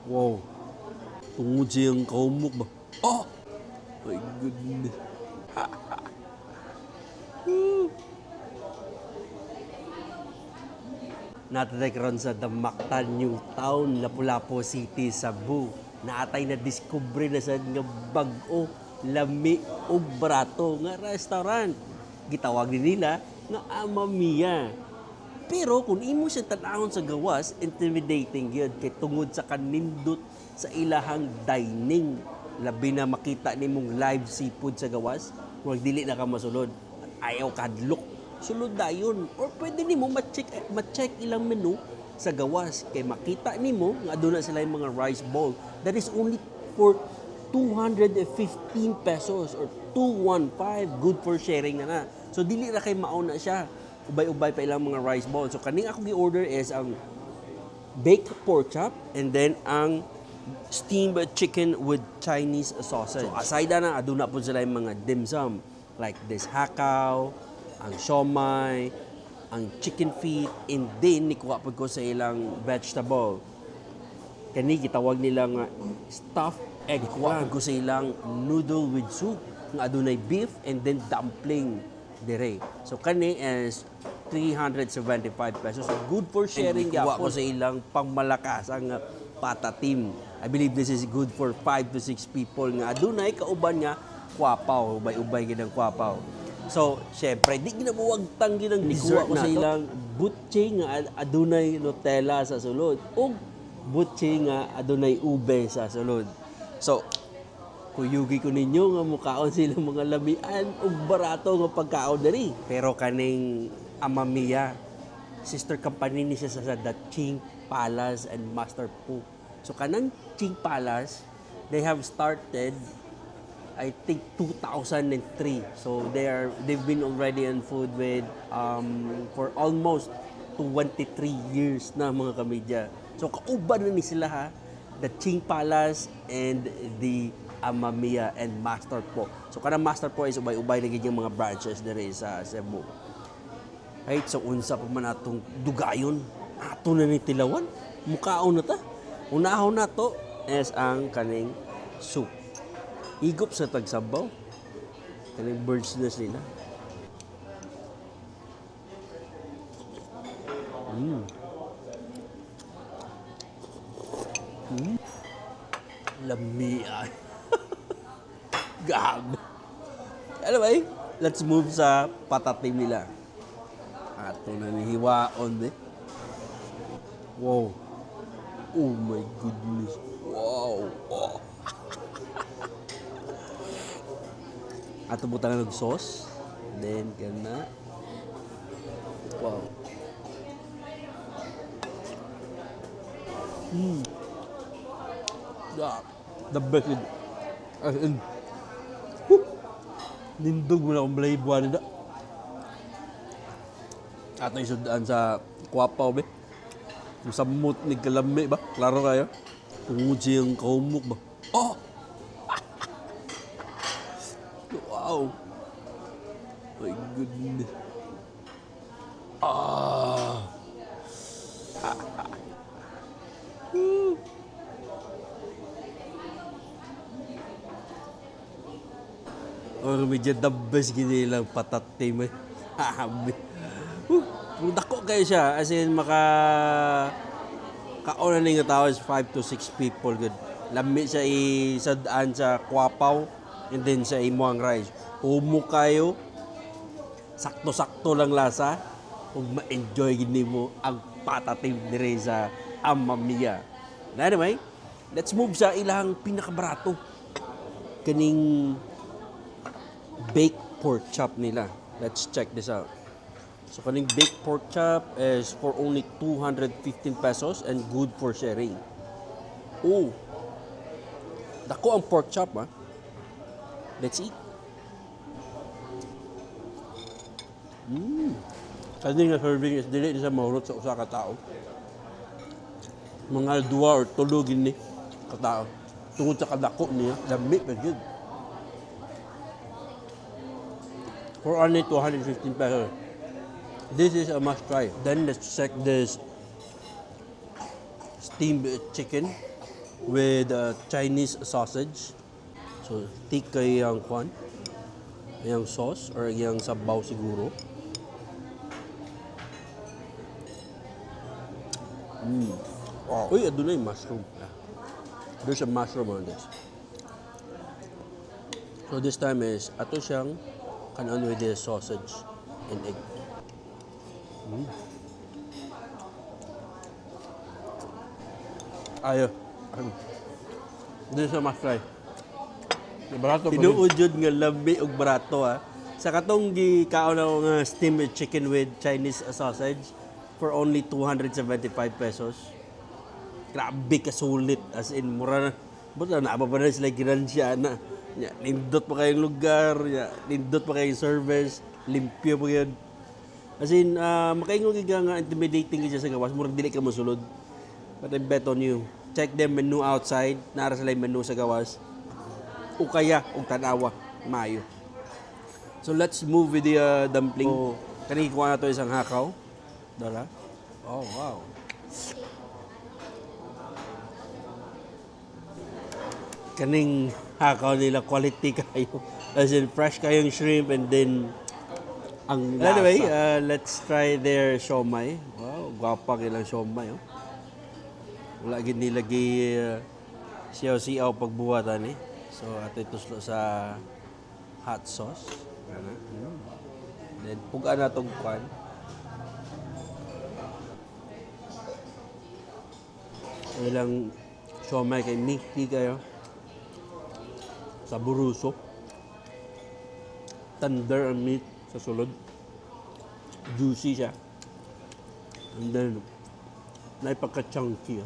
Wow. Tungod siyang kaumok ba? Oh! My goodness. Natatay karon sa Damaktan New Town, Lapu-Lapu City, Cebu. Naatay na diskubre na sad nga bag-o, lami ug barato nga restaurant. Gitawag din nila nga Amamiya. Pero kung imo siya tan-awon sa gawas, intimidating gyud kay tungod sa kanindot sa ilahang dining. Labi na makita nimong live seafood sa gawas, wag dili na ka masulod. Ayaw kadlok, sulod dayon. Or pwede nimo ma-check ilang menu sa gawas kay makita nimo nga aduna sila yung mga rice bowl that is only for 215 pesos or 215, good for sharing na. So dili ra kay mauna siya. Ubay-ubay pa ilang mga rice bowl. So kaning ako gi-order is ang baked pork chop and then ang steamed chicken with Chinese sausage. So aside na aduna po sila yung mga dim sum like this hakaw, ang siomai, ang chicken feet, and then nikuha po ko sa ilang vegetable. Kani gitawag nila nga stuffed egg. Nikuha po ko sa ilang noodle with soup nga adunay beef and then dumpling dire. So kani is 375 pesos. Good for sharing gyapon ko sa ilang pangmalakas ang patatim. I believe this is good for 5 to 6 people nga adunay kauban nga kwapaw, ubay-ubay gid ang kwapaw. So, syempre, di ginabuwagtang ginang dessert ko sa ilang butche nga adunay Nutella sa sulod o butche nga adunay ube sa sulod. So, kuyugi ko ninyo nga mukaon silang mga lamian o barato nga pagkaon diri. Pero kaning Amamiya, sister company ni siya sa The Ching Palace and Master Po. So kanang Ching Palace, they have started I think 2003. So they've been already in food with for almost 23 years na mga kamedya. So kauban na ni sila ha, The Ching Palace and the Amamiya and Master Po. So kanang Master Po is ubay-ubay na yung mga branches diri sa Cebu. Right, so unsa pa man atong dugayon, ato na ni tilawan, mukaon na ta. Unahon na to is ang kaning soup. Higop sa tagsabaw. Kaning bird's nest nila. Lami ay. Gab. Anyway, let's move sa patatim nila. Ato na nihiwaon eh. Wow. Oh my goodness. Wow. Oh. Ato butangan ng sauce. Then, kana. Wow. Yeah. The best. As in, nindog mo na akong blaybuan nila. Ato isudaan sa kwapaw be. Yung samot ni kalami ba? Klaro kayo? Tungod siyang kaumok ba? Oh! Wow! My goodness. Ah! Or medyo the best gini lang patatim eh. Hahabi. Kung dako kayo siya, as in kauna na nga tao is 5 to 6 people good. Lami siya isadaan sa kwapaw and then sa imuang rice. Humo kayo, sakto-sakto lang lasa, ug ma-enjoy gini mo ang patatim dire sa Amamiya. Anyway, let's move sa ilang pinakabarato. Kaning baked pork chop nila. Let's check this out. So kaning baked pork chop is for only 215 pesos and good for sharing. Oh. Dako ang pork chop ha. Let's eat. Kaning nga serving is dili sa mahurot sa usa ka tawo. Mga 2 or 3 gini ka tawo. Tungod sa kadako niya, lami pa gyud. For only 215 pesos. This is a must try. Then let's check this steamed chicken with Chinese sausage. So, thick kay yung kwan, yung sauce or yung sabaw siguro. Oh. Uy, adun na yung mushroom. There's a mushroom on this. So this time is, ato siyang kanon with the sausage and egg. Ayo. This is a must try. Barato pa rin. Tinuod yun nga labi og barato ha. Sa katong gikaon ako nga steamed chicken with Chinese sausage for only 275 pesos. Grabe ka sulit, as in mura na. Buta na pa na sila ginansya na. Ya, nindot pa kayong lugar, ya, nindot pa kayong service, limpyo pa yun. As in, makaingon ka nga intimidating ka siya sa gawas, murag dili ka masulod. But I bet on you. Check the menu outside, nara sila yung menu sa gawas. O kaya, o tanawa, mayo. So let's move with the dumpling. So, kanina kuha na to isang hakaw. Dala. Oh, wow. Kaning hakaw nila quality kayo. As in, fresh kayong shrimp and then ang lasa. Anyway, let's try their siomai. Wow, gwapa kilang siomai. Oh. Wala gid nilagi siyaw-siyaw pagbuwatan eh. So, ato ituslo sa hot sauce. Then, pugaan na itong kwan. Ilang siomai kay meaty kayo. Saburuso. Tender ang meat sa sulod. Juicy siya. And then, naipagka-chunky.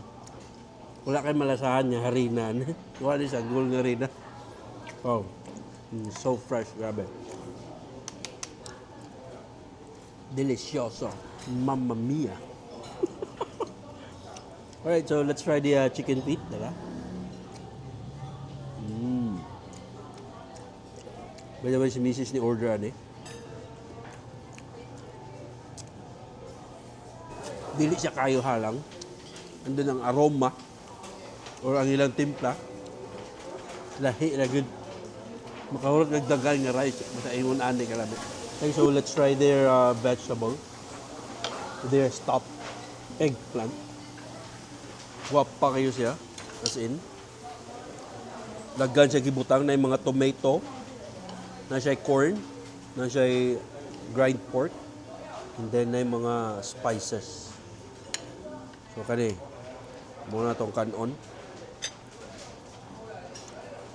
Wala kayo malasahan niya, harinan. Wala siya, gold nga harina. Oh, so fresh, grabe. Delicioso. Mamma mia. Alright, so let's try the chicken feet, diba? By the way, si Mrs. ni orderan eh. Dili siya kayo halang. Andun ang aroma or ang ilang timpla. Lahi na good. Makahurot nagdagal nga rice. Basta ingon ani kalabi. Okay, so let's try their vegetable. Their stuffed eggplant. Wapa kayo siya. As in. Daggan siya gibutang na yung mga tomato. Na siya corn. Na siya grind pork. And then na yung mga spices. So kani. Muna itong kanon.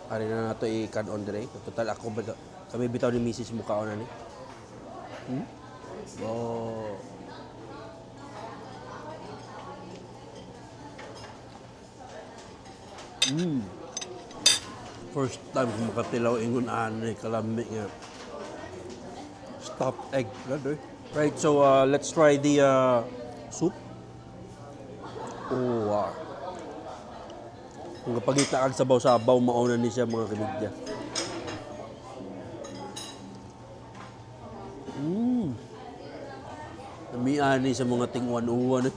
Ari na nato i-kanon dire. Total ako kami bitaw ni Mrs. mukaon na ni. Oh. First time ko makatilaw ingon ani kalami nga. Stuffed egg. Right, so let's try the soup. Oh, wow. Kung kapagita kag sabaw-sabaw, mauna ni siya mga kanigya. Namiani sa mga tingwan-uwan.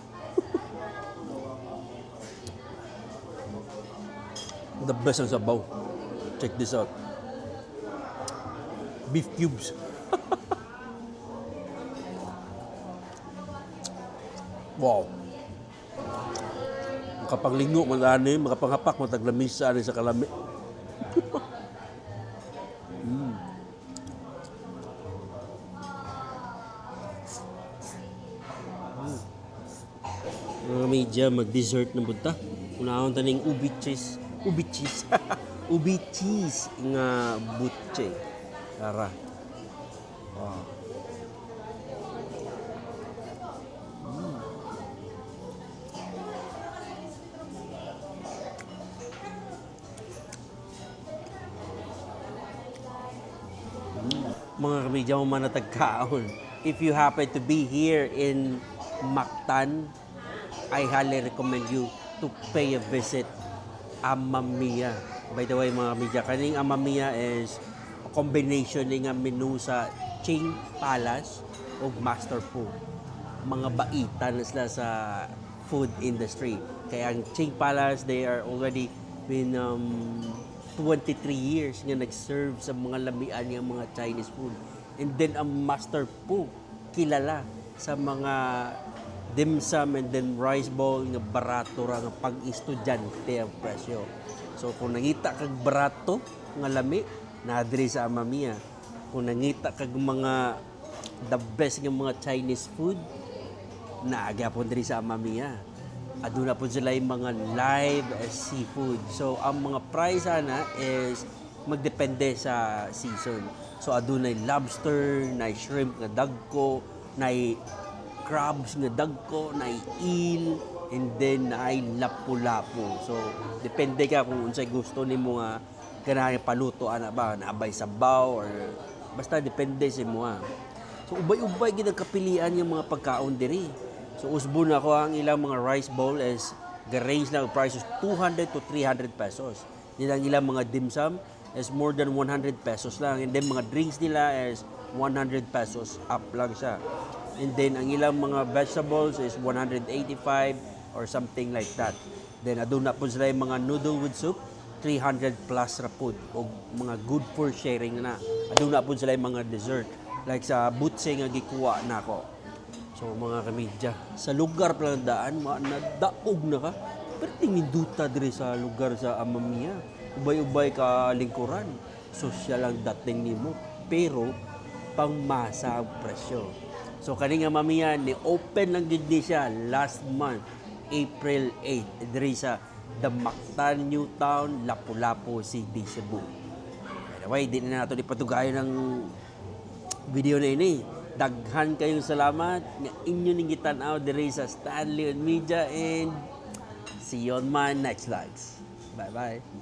The best ang sabaw. Check this out. Beef cubes. Wow. Makapanglingo man ani, makapanghapak mataglamisa ani sa kalami. Mga media mag-dessert na punta. Unahon taning ubi cheese. Ubi cheese. Ubi cheese nga butche. Tara. Wow. Mga kamedya mo manatagkaon. If you happen to be here in Mactan, I highly recommend you to pay a visit Amamia. By the way, mga kamedya, kaning Amamia is a combination ng menu sa Ching Palace o Master Food. Mga baitan sila sa food industry. Kaya ang Qing Palace, they are already been 23 years nga nag-serve sa mga lamian ng mga Chinese food. And then ang Master Po, kilala sa mga dim sum and then rice bowl nga barato ra nga pag-estudyante ang presyo. So kung nangita kag barato nga lami, na diri sa Amamiya. Kung nangita kag mga the best nga mga Chinese food, naagapon diri sa Amamiya. Aduna po sila yung mga live seafood. So, ang mga price ana is magdepende sa season. So, adunay lobster, na shrimp nga dagko, na crabs nga dagko, na eel, and then na lapu-lapu. So, depende ka kung unsay gusto nimo nga kanang paluto ana ba, naabay sabaw or basta depende sa imo. So, ubay-ubay gid ang kapilian yung mga pagkaon diri. So, usbon ako ang ilang mga rice bowl is ga-range na ang price is 200 to 300 pesos. Yan ang ilang mga dim sum is more than 100 pesos lang. And then mga drinks nila is 100 pesos up lang siya. And then ang ilang mga vegetables is 185 or something like that. Then aduna po sila yung mga noodle with soup, 300 plus ra po o mga good for sharing na. Aduna po sila yung mga dessert. Like sa butse nga gikuha na ako. So mga kamidya, sa lugar pa lang daan, nadaog na ka. Pero tingin-duta diri sa lugar sa Amamiya. Ubay-ubay ka lingkuran. Social ang dating nimo. Pero, pangmasa ang presyo. So kaning Amamiya, ni-open lang gid ni siya last month, April 8, diri sa The Mactan, New Town, Lapu-Lapu City, Cebu. Anyway, di na nato ipatugayon ng video na ini. Daghan kayong salamat nga inyo ning gitan-aw diri sa Stanley on Media and see you on my next vlogs. Bye-bye.